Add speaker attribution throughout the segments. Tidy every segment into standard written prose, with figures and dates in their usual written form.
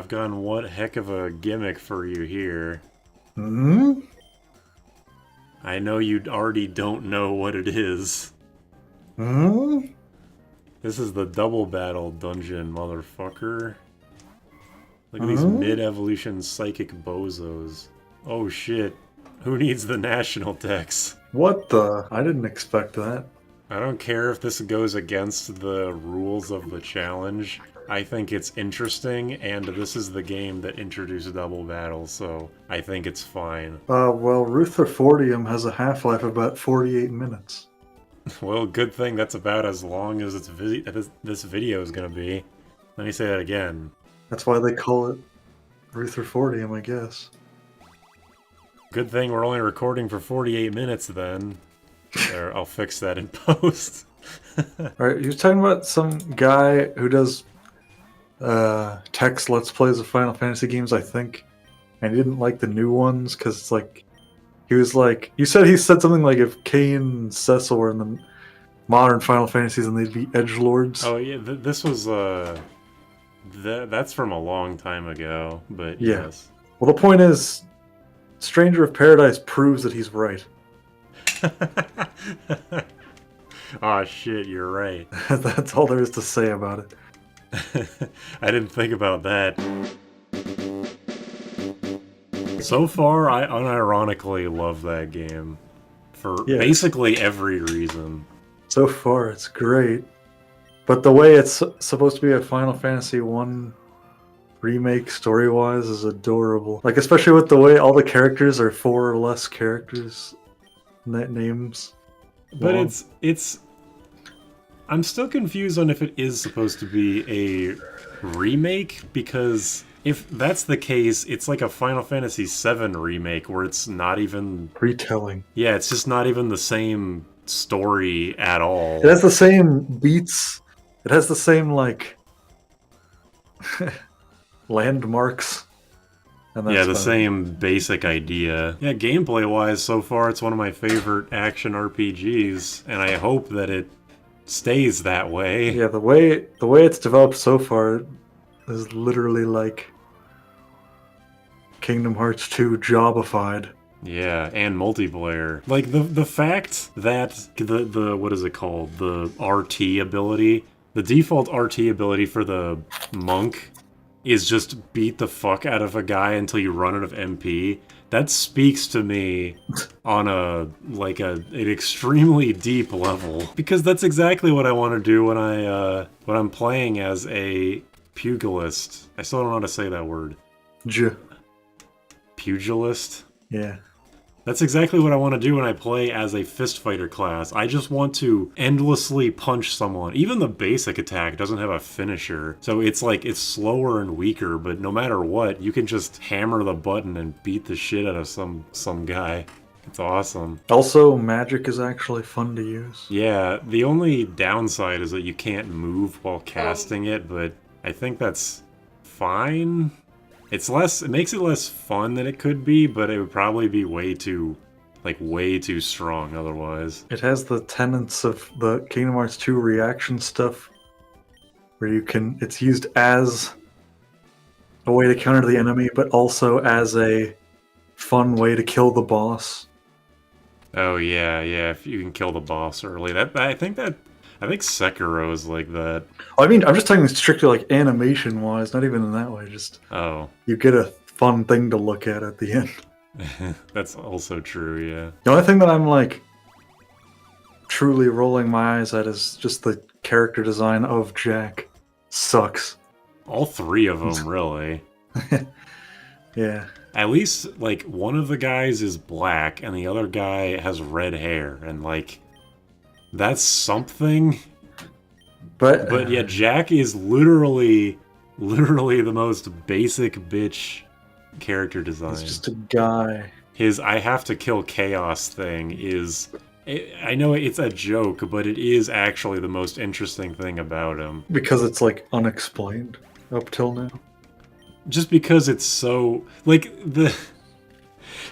Speaker 1: I've gone one heck of a gimmick for you here.
Speaker 2: Hmm?
Speaker 1: I know you already don't know what it is.
Speaker 2: Hmm?
Speaker 1: This is the double battle dungeon, motherfucker. Look at these
Speaker 2: Hmm?
Speaker 1: mid-evolution psychic bozos. Oh shit. Who needs the national dex?
Speaker 2: What the? I didn't expect that.
Speaker 1: I don't care if this goes against the rules of the challenge. I think it's interesting, and this is the game that introduced double battle, so I think it's fine.
Speaker 2: Well, Rutherfordium has a half-life of about 48 minutes.
Speaker 1: Well, good thing that's about as long as this video is gonna be. Let me say that again.
Speaker 2: That's why they call it Rutherfordium, I guess.
Speaker 1: Good thing we're only recording for 48 minutes then. There, I'll fix that in post.
Speaker 2: Alright, you're talking about some guy who does text Let's Plays of Final Fantasy games, I think. And he didn't like the new ones because it's like he was like he said something like if Kain and Cecil were in the modern Final Fantasies and they'd be edgelords.
Speaker 1: Oh yeah, this was that's from a long time ago, but
Speaker 2: Yeah.
Speaker 1: yes.
Speaker 2: Well, the point is, Stranger of Paradise proves that he's right.
Speaker 1: Aw shit, you're right.
Speaker 2: That's all there is to say about it.
Speaker 1: I didn't think about that. So far, I unironically love that game. For
Speaker 2: Yeah.
Speaker 1: basically every reason.
Speaker 2: So far, it's great. But the way it's supposed to be a Final Fantasy 1 remake story-wise is adorable. Like, especially with the way all the characters are 4 or less characters. Names.
Speaker 1: But
Speaker 2: long.
Speaker 1: it's... I'm still confused on if it is supposed to be a remake, because if that's the case, it's like a Final Fantasy VII remake where it's not even...
Speaker 2: Retelling.
Speaker 1: Yeah, it's just not even the same story at all.
Speaker 2: It has the same beats. It has the same, like, landmarks. And that's
Speaker 1: Yeah, the
Speaker 2: fine.
Speaker 1: same basic idea. Yeah, gameplay-wise, so far it's one of my favorite action RPGs, and I hope that it stays that way.
Speaker 2: Yeah, the way it's developed so far is literally like Kingdom Hearts 2 jobified.
Speaker 1: Yeah, and multiplayer. Like the fact that the what is it called? The RT ability, the default RT ability for the monk is just beat the fuck out of a guy until you run out of MP. That speaks to me on an extremely deep level, because that's exactly what I want to do when I'm playing as a pugilist. I still don't know how to say that word. Pugilist?
Speaker 2: Yeah.
Speaker 1: That's exactly what I want to do when I play as a fist fighter class. I just want to endlessly punch someone. Even the basic attack doesn't have a finisher. So it's like, it's slower and weaker, but no matter what, you can just hammer the button and beat the shit out of some guy. It's awesome.
Speaker 2: Also, magic is actually fun to use.
Speaker 1: Yeah, the only downside is that you can't move while casting it, but I think that's fine. It makes it less fun than it could be, but it would probably be way too strong otherwise.
Speaker 2: It has the tenets of the Kingdom Hearts 2 reaction stuff, where it's used as a way to counter the enemy, but also as a fun way to kill the boss.
Speaker 1: Oh yeah, if you can kill the boss early. I think Sekiro is like that.
Speaker 2: I mean, I'm just talking strictly like animation-wise, not even in that way. Just you get a fun thing to look at the end.
Speaker 1: That's also true, yeah.
Speaker 2: The only thing that I'm like truly rolling my eyes at is just the character design of Jack. Sucks.
Speaker 1: All three of them, really.
Speaker 2: Yeah.
Speaker 1: At least, like, one of the guys is black and the other guy has red hair, and like, that's something. But yeah, Jack is literally the most basic bitch character design.
Speaker 2: He's just a guy.
Speaker 1: His I have to kill chaos thing is... I know it's a joke, but it is actually the most interesting thing about him.
Speaker 2: Because it's, like, unexplained up till now.
Speaker 1: Just because it's so... Like,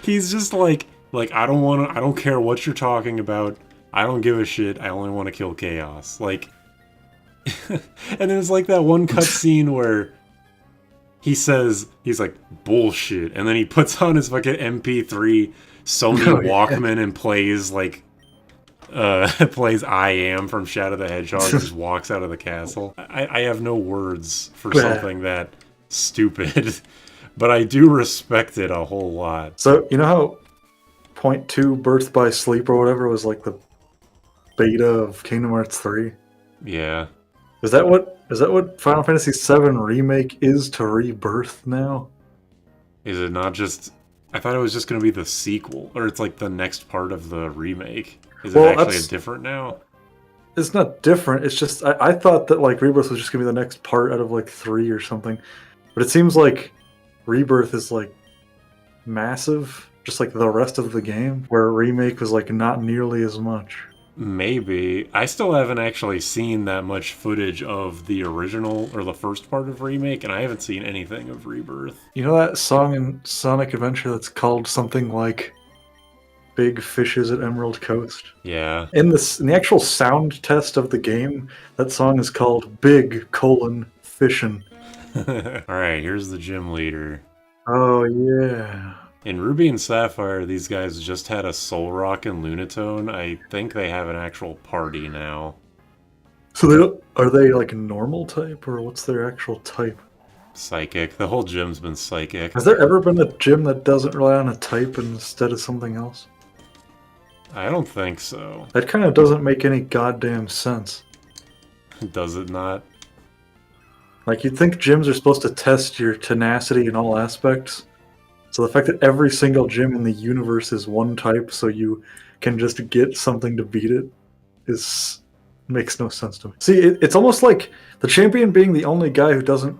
Speaker 1: he's just like, I don't care what you're talking about. I don't give a shit. I only want to kill chaos. Like... And there's like that one cutscene where he's like, bullshit, and then he puts on his fucking MP3 Sony
Speaker 2: Oh, yeah.
Speaker 1: Walkman and plays like plays I Am from Shadow the Hedgehog and just walks out of the castle. I have no words for something that stupid, but I do respect it a whole lot.
Speaker 2: So, you know how Point 2 Birth by Sleep or whatever was like the beta of Kingdom Hearts 3?
Speaker 1: Yeah.
Speaker 2: Is that what Final Fantasy VII Remake is to Rebirth now?
Speaker 1: Is it not just... I thought it was just going to be the sequel, or it's like the next part of the remake. Is it actually different now?
Speaker 2: It's not different, it's just, I thought that like Rebirth was just going to be the next part out of like 3 or something. But it seems like Rebirth is like massive, just like the rest of the game, where Remake was like not nearly as much.
Speaker 1: Maybe. I still haven't actually seen that much footage of the original, or the first part of Remake, and I haven't seen anything of Rebirth.
Speaker 2: You know that song in Sonic Adventure that's called something like Big Fishes at Emerald Coast?
Speaker 1: Yeah.
Speaker 2: In the actual sound test of the game, that song is called Big: Fishin'.
Speaker 1: Alright, here's the gym leader.
Speaker 2: Oh, yeah.
Speaker 1: In Ruby and Sapphire, these guys just had a Soul Rock and Lunatone. I think they have an actual party now.
Speaker 2: So are they like normal type, or what's their actual type?
Speaker 1: Psychic. The whole gym's been psychic.
Speaker 2: Has there ever been a gym that doesn't rely on a type instead of something else?
Speaker 1: I don't think so.
Speaker 2: That kind of doesn't make any goddamn sense.
Speaker 1: Does it not?
Speaker 2: Like, you'd think gyms are supposed to test your tenacity in all aspects. So the fact that every single gym in the universe is one type, so you can just get something to beat it, makes no sense to me. See, it's almost like the champion being the only guy who doesn't...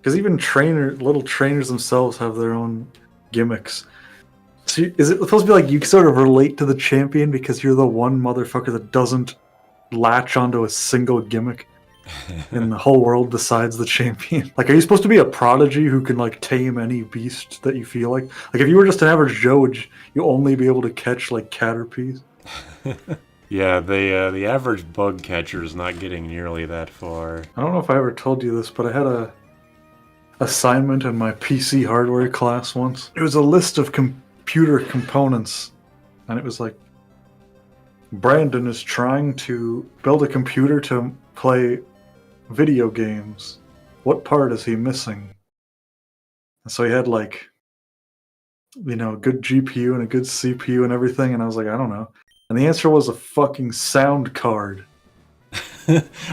Speaker 2: Because even little trainers themselves have their own gimmicks. So is it supposed to be like you sort of relate to the champion because you're the one motherfucker that doesn't latch onto a single gimmick in the whole world besides the champion? Like, are you supposed to be a prodigy who can like tame any beast that you feel like? Like, if you were just an average Joe, would you only be able to catch like caterpies?
Speaker 1: Yeah, the average bug catcher is not getting nearly that far.
Speaker 2: I don't know if I ever told you this, but I had a assignment in my PC hardware class once. It was a list of computer components, and it was like, Brandon is trying to build a computer to play video games. What part is he missing? And so he had like, you know, a good GPU and a good CPU and everything, and I was like, I don't know. And the answer was a fucking sound card.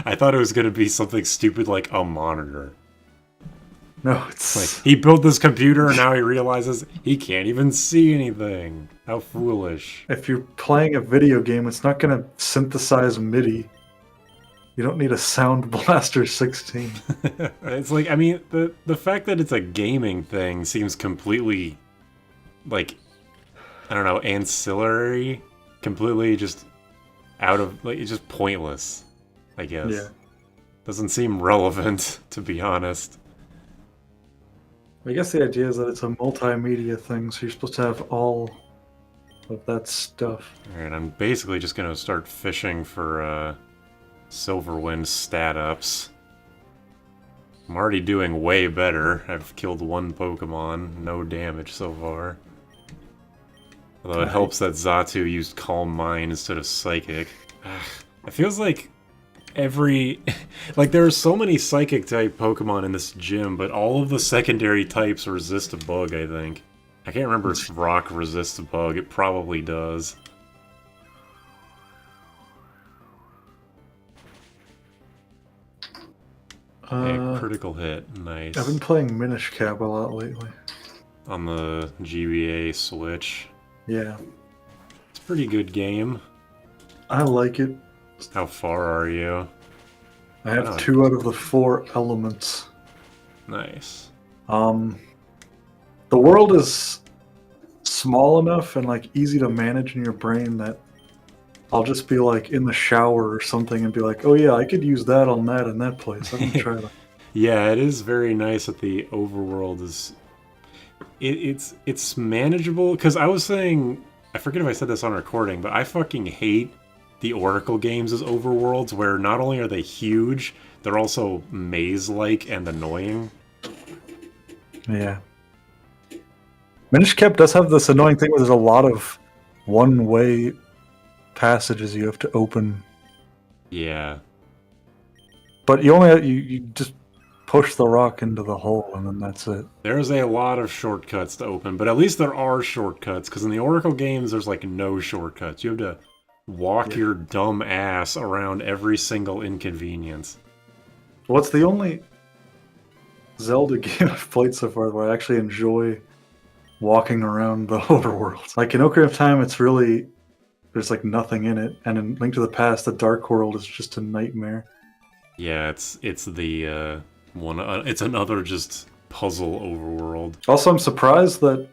Speaker 1: I thought it was going to be something stupid like a monitor.
Speaker 2: No, it's...
Speaker 1: Like, he built this computer and now he realizes he can't even see anything. How foolish.
Speaker 2: If you're playing a video game, it's not going to synthesize MIDI. You don't need a Sound Blaster 16.
Speaker 1: It's like, I mean, the fact that it's a gaming thing seems completely, like, I don't know, ancillary. Completely just out of, like, it's just pointless, I guess.
Speaker 2: Yeah.
Speaker 1: Doesn't seem relevant, to be honest.
Speaker 2: I guess the idea is that it's a multimedia thing, so you're supposed to have all of that stuff.
Speaker 1: Alright, I'm basically just gonna start fishing for, Silverwind stat ups. I'm already doing way better. I've killed one Pokemon, no damage so far. Although it helps that Xatu used Calm Mind instead of Psychic. It feels like like, there are so many Psychic-type Pokemon in this gym, but all of the secondary types resist a bug, I think. I can't remember if Rock resists a bug. It probably does. Critical hit. Nice.
Speaker 2: I've been playing Minish Cap a lot lately.
Speaker 1: On the GBA Switch.
Speaker 2: Yeah.
Speaker 1: It's a pretty good game.
Speaker 2: I like it.
Speaker 1: How far are you?
Speaker 2: I have 2 out of the 4 elements.
Speaker 1: Nice.
Speaker 2: The world is small enough and like easy to manage in your brain that I'll just be like in the shower or something and be like, oh yeah, I could use that on that in that place. I'm gonna try that.
Speaker 1: Yeah, it is very nice that the overworld is... It's manageable, because I was saying... I forget if I said this on recording, but I fucking hate the Oracle games as overworlds, where not only are they huge, they're also maze-like and annoying.
Speaker 2: Yeah. Minish Cap does have this annoying thing where there's a lot of one-way passages you have to open.
Speaker 1: Yeah.
Speaker 2: But you just push the rock into the hole and then that's it.
Speaker 1: There's a lot of shortcuts to open, but at least there are shortcuts, because in the Oracle games, there's like no shortcuts. You have to walk your dumb ass around every single inconvenience.
Speaker 2: Well, it's the only Zelda game I've played so far where I actually enjoy walking around the overworld. Like in Ocarina of Time, it's really there's like nothing in it, and in Link to the Past, the Dark World is just a nightmare.
Speaker 1: Yeah, it's the one. It's another just puzzle overworld.
Speaker 2: Also, I'm surprised that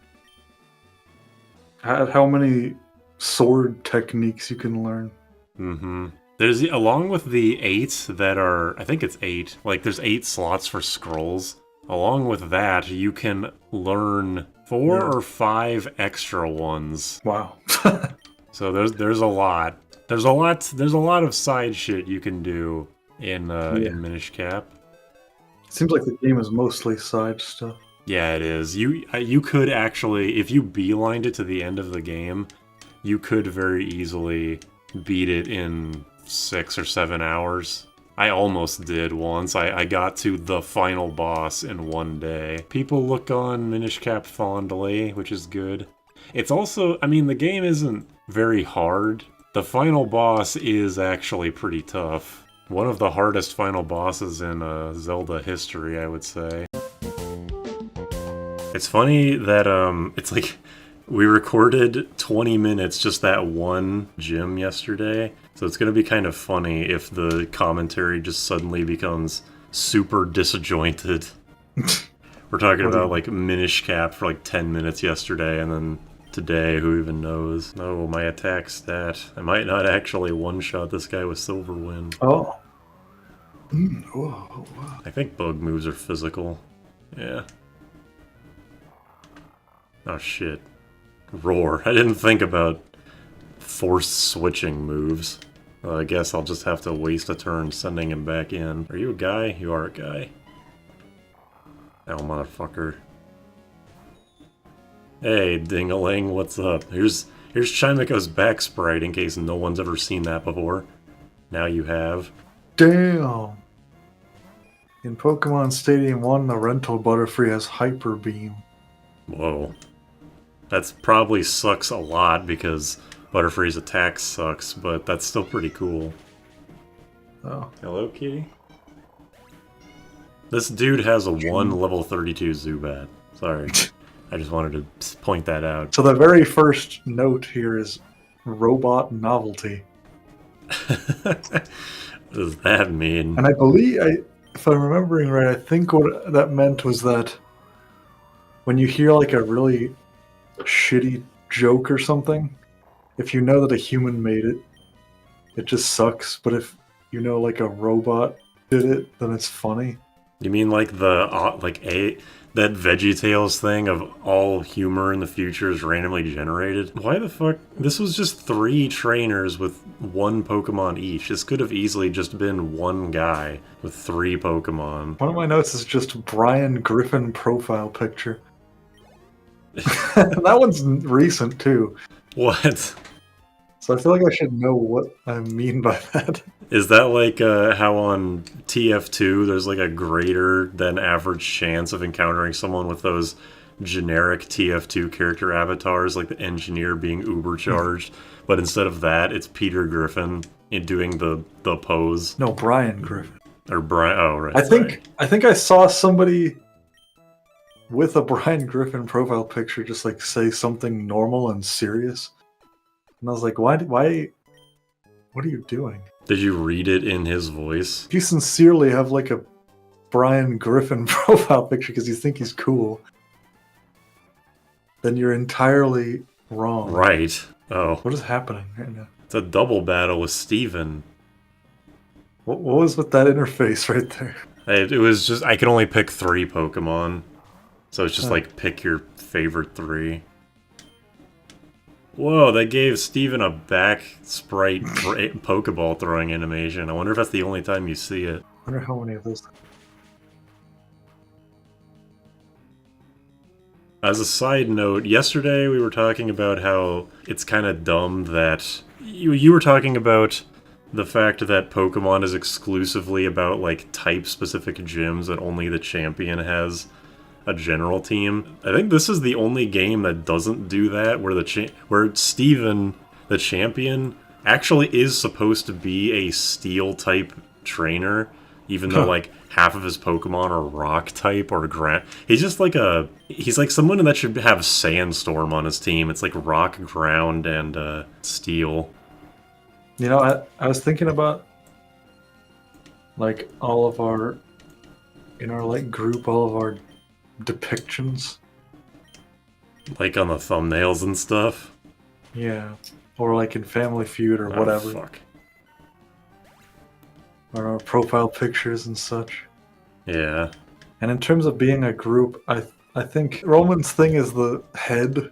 Speaker 2: how many sword techniques you can learn.
Speaker 1: Mm-hmm. There's along with the 8 that are, I think it's 8. Like there's 8 slots for scrolls. Along with that, you can learn 4 or 5 extra ones.
Speaker 2: Wow.
Speaker 1: So there's a lot. There's a lot of side shit you can do in Minish Cap.
Speaker 2: Seems like the game is mostly side stuff.
Speaker 1: Yeah, it is. You could actually, if you beelined it to the end of the game, you could very easily beat it in 6 or 7 hours. I almost did once. I got to the final boss in one day. People look on Minish Cap fondly, which is good. It's also, I mean, the game isn't very hard. The final boss is actually pretty tough. One of the hardest final bosses in Zelda history, I would say. It's funny that, it's like, we recorded 20 minutes just that one gym yesterday, so it's gonna be kind of funny if the commentary just suddenly becomes super disjointed. We're talking about, like, Minish Cap for, like, 10 minutes yesterday, and then today, who even knows? Oh, my attack stat. I might not actually one-shot this guy with Silver Wind.
Speaker 2: Oh.
Speaker 1: I think bug moves are physical. Yeah. Oh, shit. Roar. I didn't think about forced switching moves. Well, I guess I'll just have to waste a turn sending him back in. Are you a guy? You are a guy. Oh, motherfucker. Hey, ding-a-ling, what's up? Here's Chimeko's back sprite in case no one's ever seen that before. Now you have.
Speaker 2: Damn! In Pokemon Stadium 1, the rental Butterfree has Hyper Beam.
Speaker 1: Whoa. That's probably sucks a lot because Butterfree's attack sucks, but that's still pretty cool.
Speaker 2: Oh.
Speaker 1: Hello, kitty? This dude has a 1 level 32 Zubat. Sorry. I just wanted to point that out.
Speaker 2: So the very first note here is robot novelty.
Speaker 1: What does that mean?
Speaker 2: And I believe, if I'm remembering right, I think what that meant was that when you hear like a really shitty joke or something, if you know that a human made it, it just sucks. But if you know like a robot did it, then it's funny.
Speaker 1: You mean like that VeggieTales thing of all humor in the future is randomly generated? Why the fuck? This was just 3 trainers with 1 Pokemon each. This could have easily just been one guy with 3 Pokemon.
Speaker 2: One of my notes is just Brian Griffin profile picture. That one's recent too.
Speaker 1: What?
Speaker 2: So I feel like I should know what I mean by that.
Speaker 1: Is that like how on TF2 there's like a greater than average chance of encountering someone with those generic TF2 character avatars, like the engineer being uber charged, but instead of that, it's Peter Griffin doing the pose?
Speaker 2: No, Brian Griffin.
Speaker 1: Or Brian, oh right.
Speaker 2: I think I saw somebody with a Brian Griffin profile picture just like say something normal and serious. And I was like, why, what are you doing?
Speaker 1: Did you read it in his voice?
Speaker 2: If you sincerely have like a Brian Griffin profile picture because you think he's cool, then you're entirely wrong.
Speaker 1: Right. Oh.
Speaker 2: What is happening right now?
Speaker 1: It's a double battle with Steven.
Speaker 2: What was with that interface right there?
Speaker 1: It was just, I could only pick 3 Pokemon. So it's just like, pick your favorite 3. Whoa, that gave Steven a back sprite Pokeball throwing animation. I wonder if that's the only time you see it.
Speaker 2: I wonder how many of those.
Speaker 1: As a side note, yesterday we were talking about how it's kind of dumb that you were talking about the fact that Pokemon is exclusively about like type-specific gyms and only the champion has a general team. I think this is the only game that doesn't do that, where where Steven, the champion, actually is supposed to be a steel type trainer, even though like half of his Pokemon are rock type or ground. He's like someone that should have Sandstorm on his team. It's like rock, ground, and steel.
Speaker 2: You know, I was thinking about like all of our in our like group, all of our depictions.
Speaker 1: Like on the thumbnails and stuff.
Speaker 2: Yeah. Or like in Family Feud or whatever.
Speaker 1: Fuck.
Speaker 2: Or our profile pictures and such.
Speaker 1: Yeah.
Speaker 2: And in terms of being a group, I think Roman's thing is the head.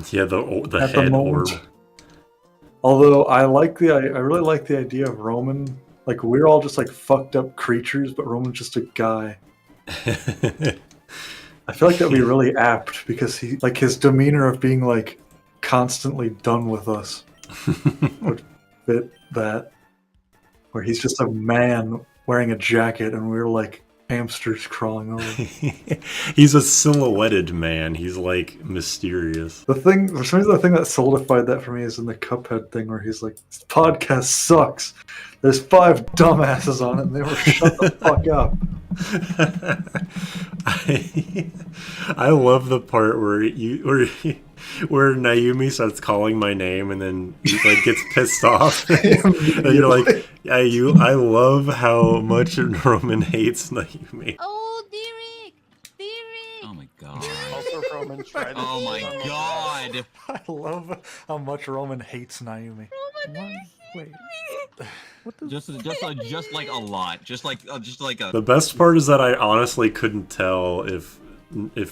Speaker 1: Yeah, the
Speaker 2: At
Speaker 1: head
Speaker 2: the
Speaker 1: orb.
Speaker 2: moment. Although I really like the idea of Roman. Like we're all just like fucked up creatures, but Roman's just a guy. I feel like that'd be really apt because he like his demeanor of being like constantly done with us would fit that. Where he's just a man wearing a jacket and we're like hamsters crawling over.
Speaker 1: He's a silhouetted man. He's like mysterious.
Speaker 2: For some reason, the thing that solidified that for me is in the Cuphead thing where he's like, this podcast sucks. There's 5 dumbasses on it and they were shut the fuck up.
Speaker 1: I love the part where where Naomi starts calling my name and then he like gets pissed off. And you're like, I love how much Roman hates Naomi.
Speaker 3: Oh, Derek! Derek!
Speaker 4: Oh my god.
Speaker 5: Also, Roman's trying to
Speaker 4: Oh my god.
Speaker 2: I love how much Roman hates Naomi. Wait.
Speaker 4: Just like a lot. Just like a.
Speaker 1: The best part is that I honestly couldn't tell if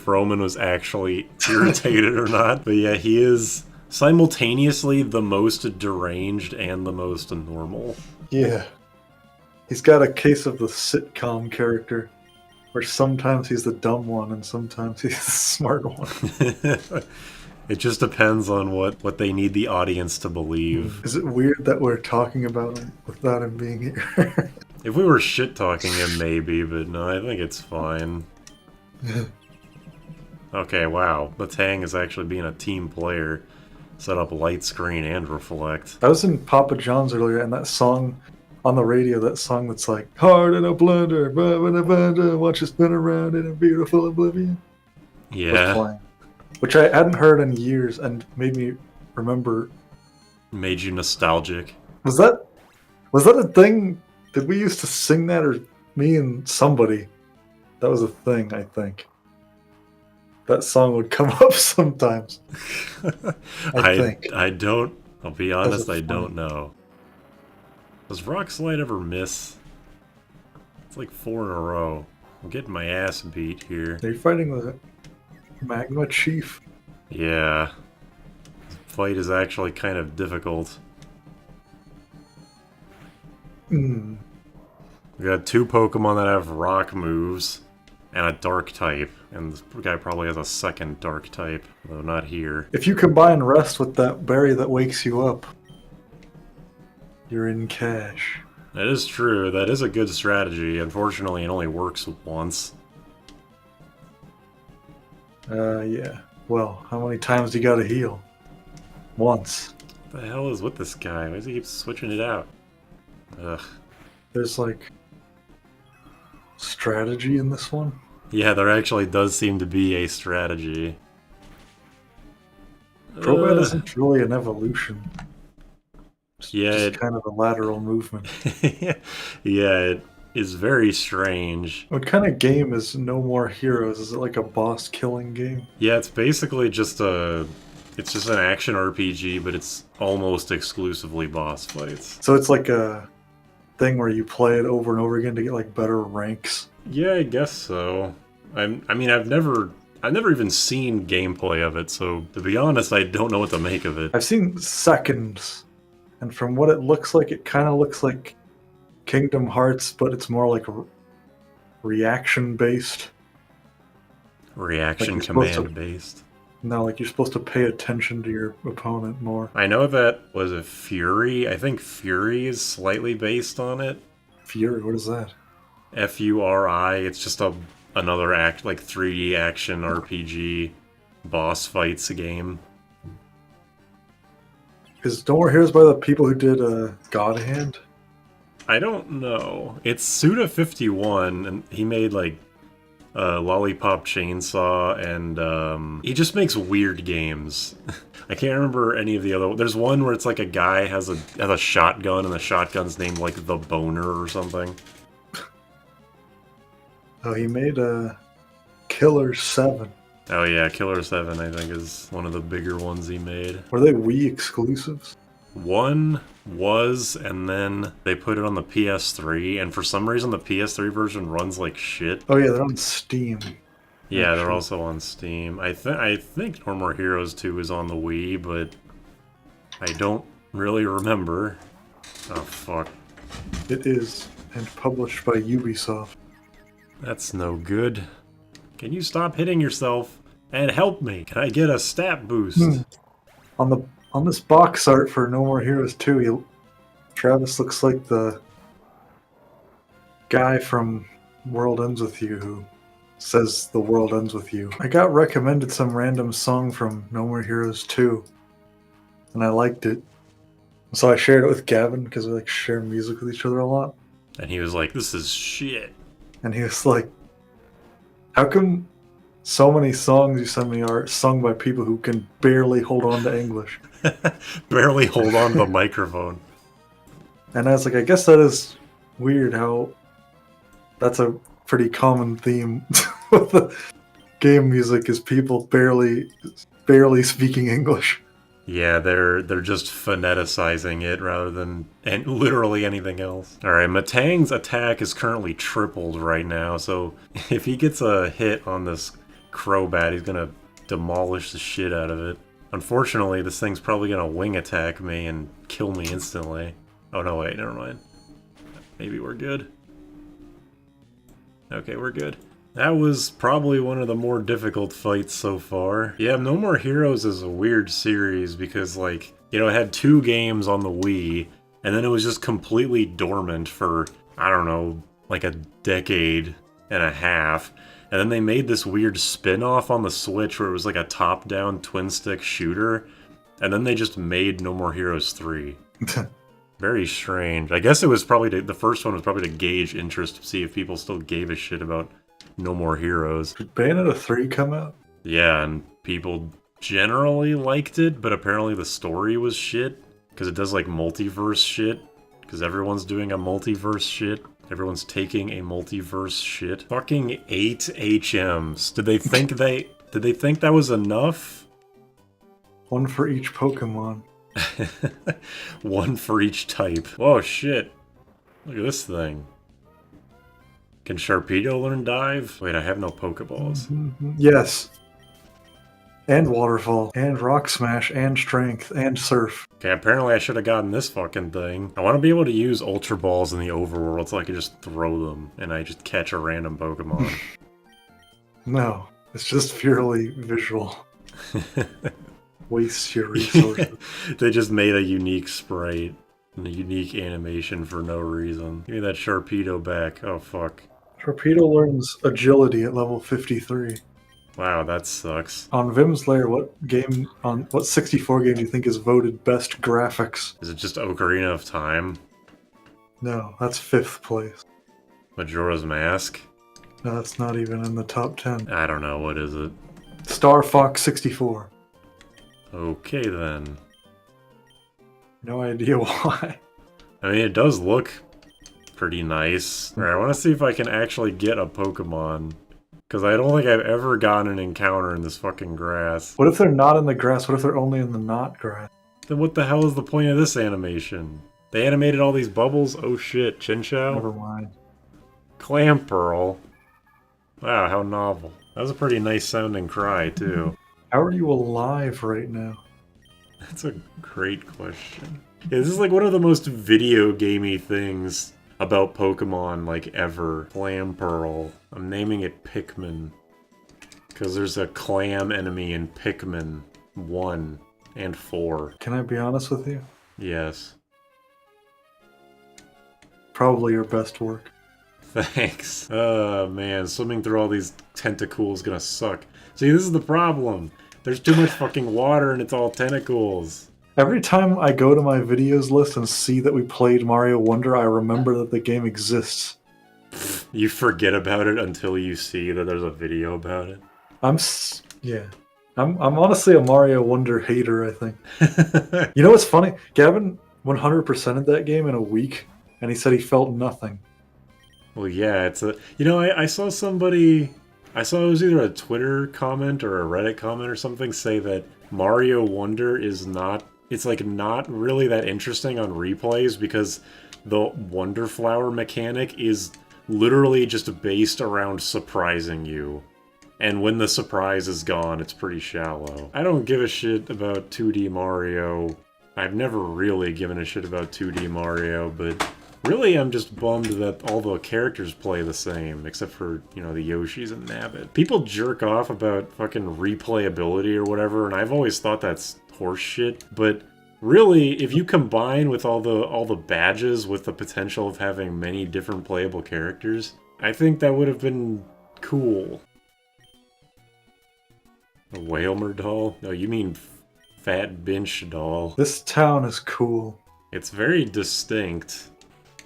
Speaker 1: Roman was actually irritated or not. But yeah, he is simultaneously the most deranged and the most normal.
Speaker 2: Yeah. He's got a case of the sitcom character, where sometimes he's the dumb one and sometimes he's the smart one.
Speaker 1: It just depends on what they need the audience to believe.
Speaker 2: Is it weird that we're talking about him without him being here?
Speaker 1: If we were shit-talking him, maybe, but no, I think it's fine. Okay, wow. Latang is actually being a team player. Set up light screen and reflect.
Speaker 2: I was in Papa John's earlier, and that song on the radio, that song that's like, heart in a blender, watch it spin around in a beautiful oblivion.
Speaker 1: Yeah.
Speaker 2: Was playing. Which I hadn't heard in years and made me remember.
Speaker 1: Made you nostalgic.
Speaker 2: Was that a thing? Did we used to sing that, or me and somebody? That was a thing, I think. That song would come up sometimes. I think.
Speaker 1: I don't. I'll be honest, I
Speaker 2: funny.
Speaker 1: don't know. Does Rock Slide ever miss? It's like 4 in a row. I'm getting my ass beat here.
Speaker 2: Are you fighting the Magma Chief?
Speaker 1: Yeah. This fight is actually kind of difficult.
Speaker 2: Hmm.
Speaker 1: We got 2 Pokemon that have rock moves and a dark type, and this guy probably has a second dark type, though not here.
Speaker 2: If you combine Rest with that berry that wakes you up, you're in cash.
Speaker 1: That is true. That is a good strategy. Unfortunately, it only works once.
Speaker 2: Yeah. Well, how many times do you gotta heal? Once.
Speaker 1: What the hell is with this guy? Why does he keep switching it out? Ugh.
Speaker 2: There's like strategy in this one.
Speaker 1: Yeah, there actually does seem to be a strategy.
Speaker 2: Crobat isn't really an evolution. It's
Speaker 1: Yeah,
Speaker 2: just kind of a lateral movement.
Speaker 1: yeah, it is very strange.
Speaker 2: What kind of game is No More Heroes? Is it like a boss killing game?
Speaker 1: Yeah, it's basically just it's just an action RPG, but it's almost exclusively boss fights.
Speaker 2: So it's like a thing where you play it over and over again to get like better ranks.
Speaker 1: Yeah, I guess so. I mean, I've never even seen gameplay of it, so to be honest, I don't know what to make of it.
Speaker 2: I've seen seconds, and from what it looks like, it kind of looks like Kingdom Hearts, but it's more like reaction based.
Speaker 1: Reaction
Speaker 2: Like you're supposed
Speaker 1: command
Speaker 2: to-
Speaker 1: based.
Speaker 2: No, like you're supposed to pay attention to your opponent more.
Speaker 1: I know that was a Fury. I think Fury is slightly based on it.
Speaker 2: Fury, what is that?
Speaker 1: Furi. It's just another like 3D action RPG boss fights game.
Speaker 2: Is No More Heroes by the people who did God Hand?
Speaker 1: I don't know. It's Suda51, and he made like Lollipop Chainsaw, and he just makes weird games. I can't remember any of the other. There's one where it's like a guy has a shotgun, and the shotgun's named like the Boner or something.
Speaker 2: Oh, he made Killer 7.
Speaker 1: Oh yeah, Killer 7 I think is one of the bigger ones he made.
Speaker 2: Were they Wii exclusives?
Speaker 1: One was, and then they put it on the PS3, and for some reason the PS3 version runs like shit.
Speaker 2: Oh yeah, they're on Steam.
Speaker 1: Yeah, they're
Speaker 2: Actually.
Speaker 1: also on Steam. I think No More Heroes 2 is on the Wii, but I don't really remember. Oh fuck.
Speaker 2: It is, and published by Ubisoft.
Speaker 1: That's no good. Can you stop hitting yourself and help me? Can I get a stat boost?
Speaker 2: On this box art for No More Heroes 2, Travis looks like the guy from World Ends With You who says the world ends with you. I got recommended some random song from No More Heroes 2, and I liked it. So I shared it with Gavin because we like share music with each other a lot.
Speaker 1: And he was like, this is shit.
Speaker 2: And he was like, how come so many songs you send me are sung by people who can barely hold on to English?
Speaker 1: Barely hold on to the microphone.
Speaker 2: And I was like, I guess that is weird how that's a pretty common theme with the game music is people barely speaking English.
Speaker 1: Yeah, they're just phoneticizing it rather than literally anything else. Alright, Matang's attack is currently tripled right now, so if he gets a hit on this Crobat, he's gonna demolish the shit out of it. Unfortunately, this thing's probably gonna wing attack me and kill me instantly. Oh no, wait, never mind. Maybe we're good. Okay, we're good. That was probably one of the more difficult fights so far. Yeah, No More Heroes is a weird series because, like, you know, it had 2 games on the Wii, and then it was just completely dormant for, I don't know, like a decade and a half. And then they made this weird spin-off on the Switch where it was like a top-down twin-stick shooter, and then they just made No More Heroes 3. Very strange. I guess it was probably the first one was probably to gauge interest to see if people still gave a shit about No More Heroes.
Speaker 2: Did Bayonetta 3 come out?
Speaker 1: Yeah, and people generally liked it, but apparently the story was shit. Because it does like multiverse shit. Because everyone's doing a multiverse shit. Everyone's taking a multiverse shit. Fucking 8 HMs. Did they think that was enough?
Speaker 2: One for each Pokemon.
Speaker 1: One for each type. Whoa, shit. Look at this thing. Can Sharpedo learn dive? Wait, I have no Pokeballs.
Speaker 2: Yes. And Waterfall. And Rock Smash. And Strength. And Surf.
Speaker 1: Okay, apparently I should have gotten this fucking thing. I want to be able to use Ultra Balls in the overworld so I can just throw them and I just catch a random Pokemon.
Speaker 2: No. It's just purely visual. Waste your resources.
Speaker 1: They just made a unique sprite and a unique animation for no reason. Give me that Sharpedo back. Oh, fuck.
Speaker 2: Torpedo learns agility at level 53.
Speaker 1: Wow, that sucks.
Speaker 2: On Vim's Lair, what 64 game do you think is voted best graphics?
Speaker 1: Is it just Ocarina of Time?
Speaker 2: No, that's 5th place.
Speaker 1: Majora's Mask?
Speaker 2: No, that's not even in the top 10.
Speaker 1: I don't know, what is it?
Speaker 2: Star Fox 64.
Speaker 1: Okay then.
Speaker 2: No idea why.
Speaker 1: I mean, it does look pretty nice. Alright, I want to see if I can actually get a Pokemon. Because I don't think I've ever gotten an encounter in this fucking grass.
Speaker 2: What if they're not in the grass? What if they're only in the not grass?
Speaker 1: Then what the hell is the point of this animation? They animated all these bubbles? Oh shit, Chinchou?
Speaker 2: Never mind.
Speaker 1: Clamperl. Wow, how novel. That was a pretty nice sounding cry, too.
Speaker 2: How are you alive right now?
Speaker 1: That's a great question. Yeah, this is like one of the most video gamey things about Pokemon, like, ever. Clamperl. I'm naming it Pikmin. Because there's a clam enemy in Pikmin 1 and 4.
Speaker 2: Can I be honest with you?
Speaker 1: Yes.
Speaker 2: Probably your best work.
Speaker 1: Thanks. Oh man, swimming through all these tentacles is gonna suck. See, this is the problem. There's too much fucking water and it's all tentacles.
Speaker 2: Every time I go to my videos list and see that we played Mario Wonder, I remember that the game exists.
Speaker 1: You forget about it until you see that there's a video about it.
Speaker 2: I'm honestly a Mario Wonder hater, I think. You know what's funny? Gavin 100%ed that game in a week, and he said he felt nothing.
Speaker 1: Well, yeah, it's a... You know, I saw somebody... I saw it was either a Twitter comment or a Reddit comment or something say that Mario Wonder is not... It's, like, not really that interesting on replays because the Wonder Flower mechanic is literally just based around surprising you. And when the surprise is gone, it's pretty shallow. I don't give a shit about 2D Mario. I've never really given a shit about 2D Mario, but really I'm just bummed that all the characters play the same, except for, you know, the Yoshis and Nabbit. People jerk off about fucking replayability or whatever, and I've always thought that's horseshit, but really, if you combine with all the badges with the potential of having many different playable characters, I think that would have been cool. A Whalmer doll? No, you mean Fat Binch doll.
Speaker 2: This town is cool.
Speaker 1: It's very distinct,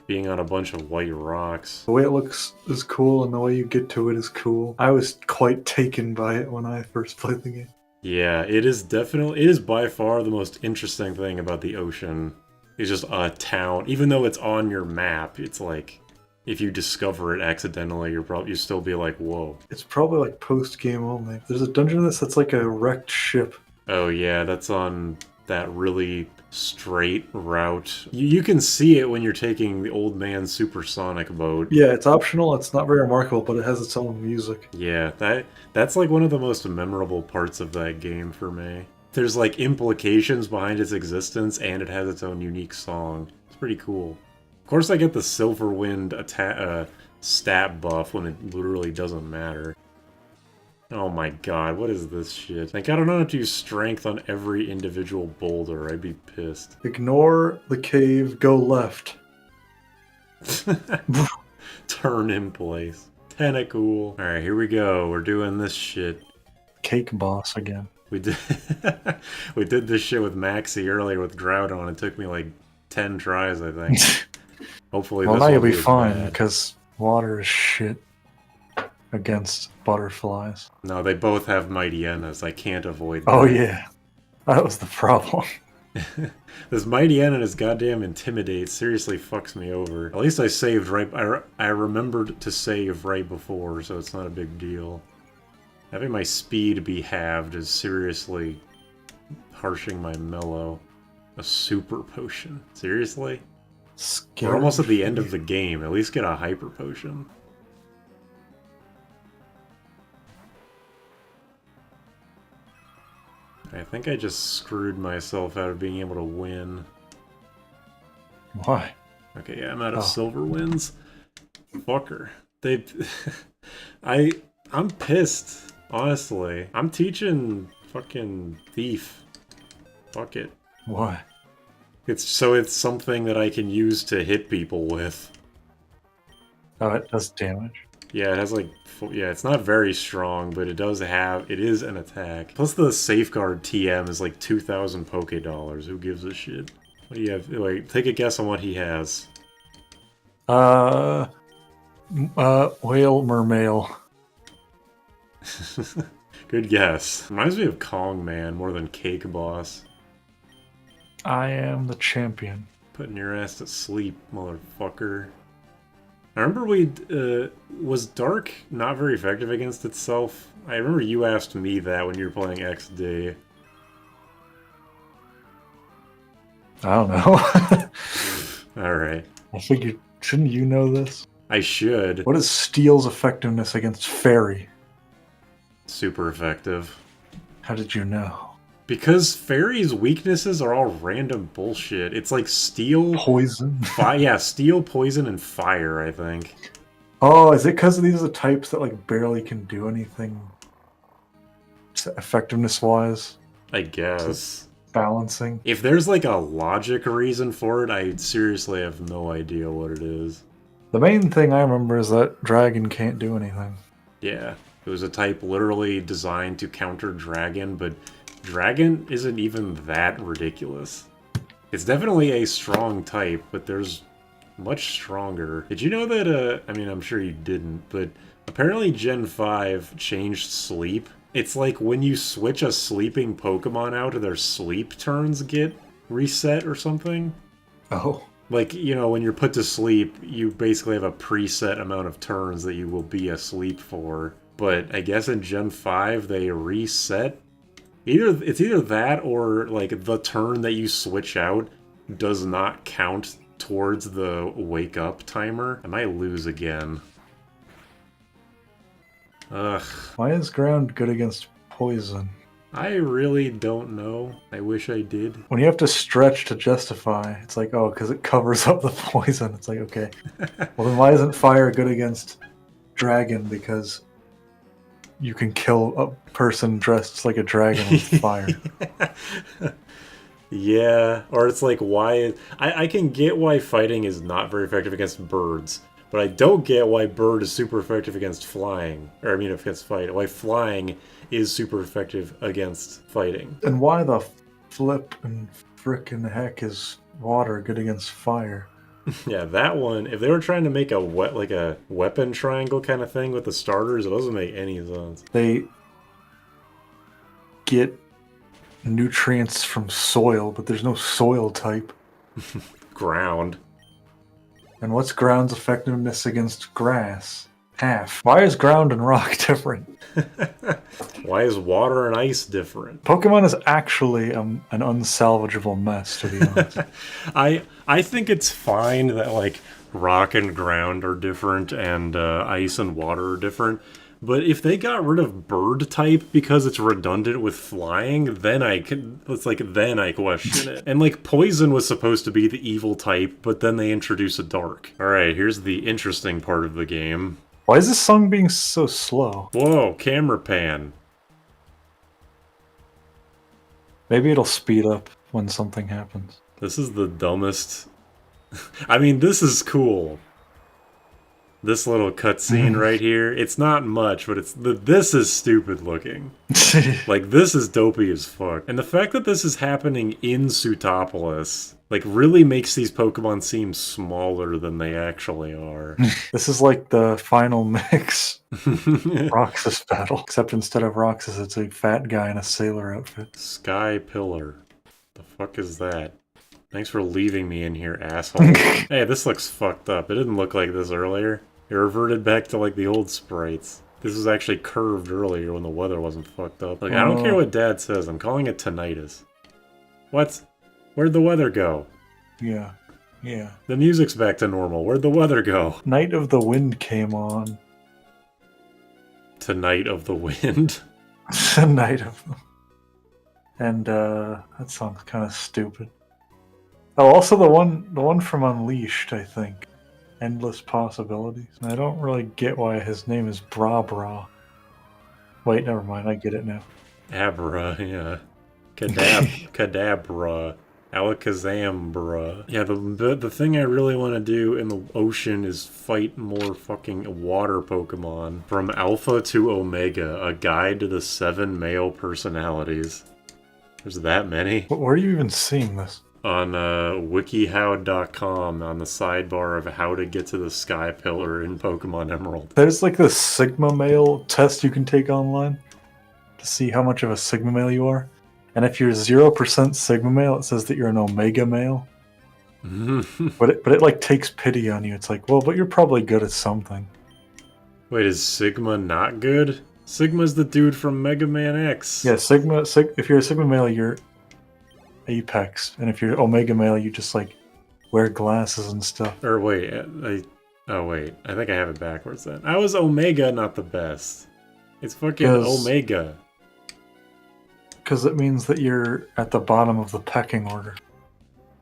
Speaker 1: being on a bunch of white rocks.
Speaker 2: The way it looks is cool, and the way you get to it is cool. I was quite taken by it when I first played the game.
Speaker 1: Yeah, it is by far the most interesting thing about the ocean. It's just a town. Even though it's on your map, it's like, if you discover it accidentally, you still be like, whoa.
Speaker 2: It's probably like post-game only. There's a dungeon in this that's like a wrecked ship.
Speaker 1: Oh yeah, that's on that really straight route. You can see it when you're taking the old man supersonic boat.
Speaker 2: Yeah, it's optional. It's not very remarkable, but it has its own music.
Speaker 1: Yeah, that's like one of the most memorable parts of that game for me. There's like implications behind its existence, and it has its own unique song. It's pretty cool. Of course, I get the Silverwind stat buff when it literally doesn't matter. Oh my god, what is this shit? Like, I don't know how to use strength on every individual boulder. I'd be pissed.
Speaker 2: Ignore the cave, go left.
Speaker 1: Turn in place. Tentacool. Alright, here we go. We're doing this shit.
Speaker 2: Cake boss again.
Speaker 1: We did we did this shit with Maxie earlier with Groudon. It took me like 10 tries, I think. Hopefully
Speaker 2: Well,
Speaker 1: this
Speaker 2: now
Speaker 1: will
Speaker 2: you'll be
Speaker 1: as
Speaker 2: fine,
Speaker 1: bad.
Speaker 2: because water is shit against butterflies.
Speaker 1: No, they both have Mighty-Enas. I can't avoid that.
Speaker 2: Oh yeah, that was the problem.
Speaker 1: This Mighty-En and his goddamn Intimidate seriously fucks me over. At least I saved right... I remembered to save right before, so it's not a big deal. Having my speed be halved is seriously harshing my mellow. A super potion. Seriously? We're almost at the end of the game. At least get a hyper potion. I think I just screwed myself out of being able to win.
Speaker 2: Why?
Speaker 1: Okay, yeah, I'm out of silver wins. Fucker. I'm pissed, honestly. I'm teaching fucking Thief. Fuck it.
Speaker 2: Why?
Speaker 1: It's something that I can use to hit people with.
Speaker 2: Oh, it does damage.
Speaker 1: Yeah, it has like, yeah, it's not very strong, but it is an attack. Plus the Safeguard TM is like 2,000 Poké Dollars. Who gives a shit? What do you have? Wait, take a guess on what he has.
Speaker 2: Whale mermail.
Speaker 1: Good guess. Reminds me of Kong Man more than Cake Boss.
Speaker 2: I am the champion.
Speaker 1: Putting your ass to sleep, motherfucker. I remember was Dark not very effective against itself? I remember you asked me that when you were playing XD.
Speaker 2: I don't know.
Speaker 1: Alright.
Speaker 2: I figured, shouldn't you know this?
Speaker 1: I should.
Speaker 2: What is Steel's effectiveness against Fairy?
Speaker 1: Super effective.
Speaker 2: How did you know?
Speaker 1: Because Fairy's weaknesses are all random bullshit. It's like Steel...
Speaker 2: Poison?
Speaker 1: Yeah, Steel, Poison, and Fire, I think.
Speaker 2: Oh, is it because these are the types that like barely can do anything effectiveness-wise,
Speaker 1: I guess.
Speaker 2: balancing.
Speaker 1: If there's like a logic reason for it, I seriously have no idea what it is.
Speaker 2: The main thing I remember is that dragon can't do anything.
Speaker 1: Yeah, it was a type literally designed to counter dragon, but dragon isn't even that ridiculous. It's definitely a strong type, but there's much stronger. Did you know that, I mean, I'm sure you didn't, but apparently Gen 5 changed sleep. It's like when you switch a sleeping Pokemon out, their sleep turns get reset or something.
Speaker 2: Oh.
Speaker 1: Like, you know, when you're put to sleep, you basically have a preset amount of turns that you will be asleep for. But I guess in Gen 5, they reset. It's either that or, like, the turn that you switch out does not count towards the wake-up timer. I might lose again. Ugh.
Speaker 2: Why is ground good against poison?
Speaker 1: I really don't know. I wish I did.
Speaker 2: When you have to stretch to justify, it's like, oh, because it covers up the poison. It's like, okay. Well, then why isn't fire good against dragon? Because you can kill a person dressed like a dragon with fire.
Speaker 1: Yeah, or it's like, why... I can get why fighting is not very effective against birds, but I don't get why bird is super effective against flying. Or, I mean, against fighting. Why flying is super effective against fighting.
Speaker 2: And why the flip and frickin' heck is water good against fire?
Speaker 1: Yeah, that one, if they were trying to make a weapon triangle kind of thing with the starters, it doesn't make any sense.
Speaker 2: They get nutrients from soil, but there's no soil type.
Speaker 1: Ground.
Speaker 2: And what's ground's effectiveness against grass? Half. Why is ground and rock different?
Speaker 1: Why is water and ice different?
Speaker 2: Pokemon is actually an unsalvageable mess, to be honest.
Speaker 1: I think it's fine that, like, rock and ground are different and ice and water are different. But if they got rid of bird type because it's redundant with flying, then I question it. And like poison was supposed to be the evil type, but then they introduce a dark. Alright, here's the interesting part of the game.
Speaker 2: Why is this song being so slow?
Speaker 1: Whoa, camera pan.
Speaker 2: Maybe it'll speed up when something happens.
Speaker 1: This is the dumbest... I mean, this is cool. This little cutscene right here, it's not much, but this is stupid looking. Like, this is dopey as fuck. And the fact that this is happening in Sutopolis, like, really makes these Pokemon seem smaller than they actually are.
Speaker 2: This is like the final mix Roxas battle, except instead of Roxas, it's a fat guy in a sailor outfit.
Speaker 1: Sky Pillar. The fuck is that? Thanks for leaving me in here, asshole. Hey, this looks fucked up. It didn't look like this earlier. It reverted back to, like, the old sprites. This was actually curved earlier when the weather wasn't fucked up. Like, I don't care what Dad says. I'm calling it tinnitus. What? Where'd the weather go?
Speaker 2: Yeah.
Speaker 1: The music's back to normal. Where'd the weather go?
Speaker 2: Night of the Wind came on.
Speaker 1: Tonight of the Wind?
Speaker 2: Night of the... And, that song's kind of stupid. Oh, also the one from Unleashed, I think. Endless Possibilities. I don't really get why his name is Bra Bra. Wait, never mind, I get it now.
Speaker 1: Abra, yeah. Kadabra. Alakazam, Yeah, the thing I really want to do in the ocean is fight more fucking water Pokemon. From Alpha to Omega, a guide to the 7 male personalities. There's that many.
Speaker 2: Where are you even seeing this?
Speaker 1: On wikihow.com on the sidebar of how to get to the Sky Pillar in Pokemon Emerald.
Speaker 2: There's like this Sigma male test you can take online to see how much of a Sigma male you are. And if you're 0% Sigma male, it says that you're an Omega male. but it like takes pity on you. It's like, well, but you're probably good at something.
Speaker 1: Wait, is Sigma not good? Sigma's the dude from Mega Man X.
Speaker 2: Yeah, if you're a Sigma male, you're Apex, and if you're Omega male, you just like wear glasses and stuff.
Speaker 1: Or wait, oh wait, I think I have it backwards then. I was Omega, not the best. It's fucking Omega.
Speaker 2: Because it means that you're at the bottom of the pecking order.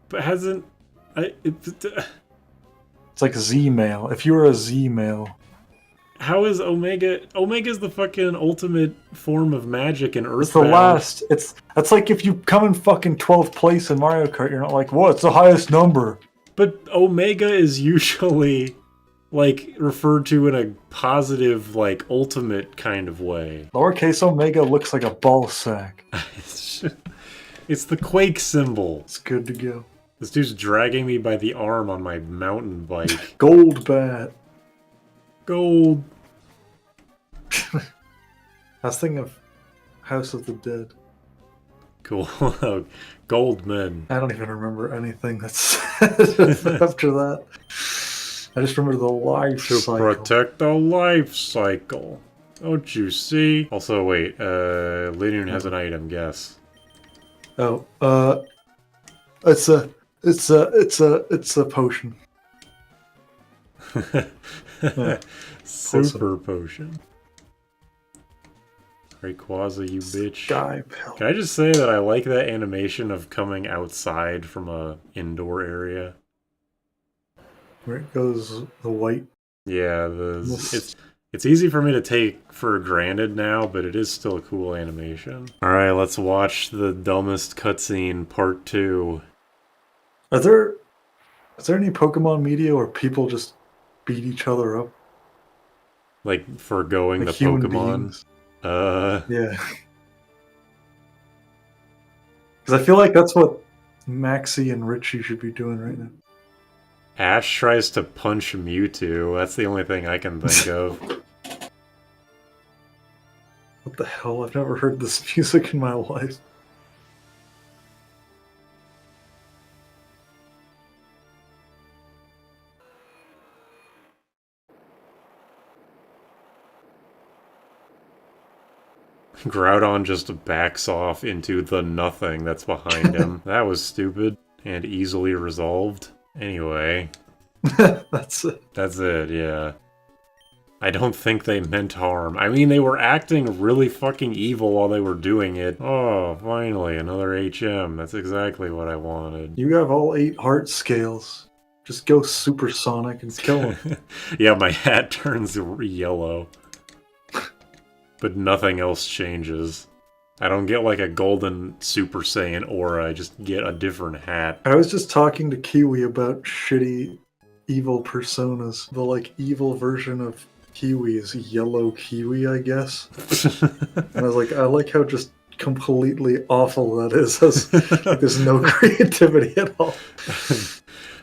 Speaker 1: But hasn't...
Speaker 2: It's like Z male. If you were a Z male,
Speaker 1: How is Omega? Omega's the fucking ultimate form of magic in Earthbound.
Speaker 2: It's the last. That's like if you come in fucking 12th place in Mario Kart, you're not like, what's the highest number?
Speaker 1: But Omega is usually, like, referred to in a positive, like, ultimate kind of way.
Speaker 2: Lowercase omega looks like a ball sack.
Speaker 1: It's the Quake symbol.
Speaker 2: It's good to go.
Speaker 1: This dude's dragging me by the arm on my mountain bike.
Speaker 2: Gold bat.
Speaker 1: Gold.
Speaker 2: I was thinking of House of the Dead.
Speaker 1: Cool. Goldman.
Speaker 2: I don't even remember anything that's said after that. I just remember the life
Speaker 1: To
Speaker 2: cycle.
Speaker 1: protect the life cycle. Don't you see? Also, wait, Linoon has an item, guess.
Speaker 2: Oh, it's a potion.
Speaker 1: Super potion. Rayquaza, you bitch.
Speaker 2: Sky pill.
Speaker 1: Can I just say that I like that animation of coming outside from a indoor area?
Speaker 2: Where it goes the white.
Speaker 1: Yeah, it's easy for me to take for granted now, but it is still a cool animation. Alright, let's watch the dumbest cutscene part 2.
Speaker 2: Is there any Pokemon media where people just beat each other up?
Speaker 1: Like, forgoing
Speaker 2: Like
Speaker 1: the
Speaker 2: human
Speaker 1: Pokemon?
Speaker 2: beings?
Speaker 1: Uh,
Speaker 2: Yeah. Because I feel like that's what Maxie and Richie should be doing right now.
Speaker 1: Ash tries to punch Mewtwo. That's the only thing I can think of.
Speaker 2: What the hell? I've never heard this music in my life.
Speaker 1: Groudon just backs off into the nothing that's behind him. That was stupid and easily resolved. Anyway,
Speaker 2: That's it.
Speaker 1: that's it, yeah. I don't think they meant harm. I mean, they were acting really fucking evil while they were doing it. Oh, finally, another HM. That's exactly what I wanted.
Speaker 2: You have all 8 heart scales. Just go supersonic and kill him.
Speaker 1: Yeah, my hat turns yellow. But nothing else changes. I don't get like a golden Super Saiyan aura, I just get a different hat.
Speaker 2: I was just talking to Kiwi about shitty evil personas. The like evil version of Kiwi is yellow Kiwi, I guess. And I was like, I like how just completely awful that is. Like, there's no creativity at all.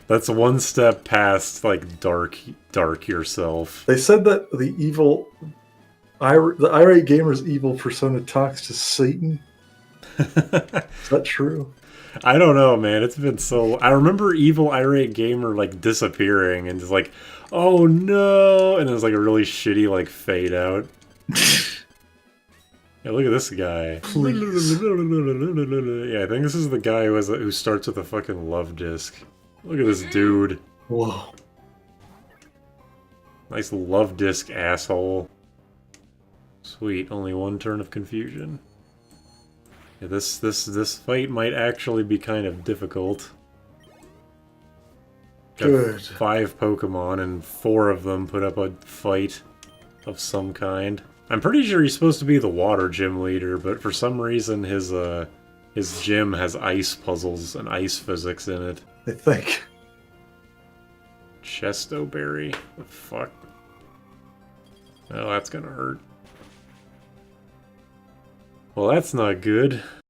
Speaker 1: That's one step past like dark yourself.
Speaker 2: They said that the irate gamer's evil persona talks to Satan. Is that true?
Speaker 1: I don't know, man. It's been so... I remember evil irate gamer like disappearing and just like, oh no, and it was like a really shitty like fade out. Yeah, look at this guy.
Speaker 2: Please.
Speaker 1: Yeah, I think this is the guy who starts with a fucking love disc. Look at this dude.
Speaker 2: Whoa.
Speaker 1: Nice love disc asshole. Sweet, only one turn of confusion. Yeah, this fight might actually be kind of difficult. Got
Speaker 2: Good.
Speaker 1: 5 Pokemon and 4 of them put up a fight of some kind. I'm pretty sure he's supposed to be the water gym leader, but for some reason his gym has ice puzzles and ice physics in it.
Speaker 2: I think.
Speaker 1: Chesto Berry. The fuck? Oh, that's gonna hurt. Well, that's not good.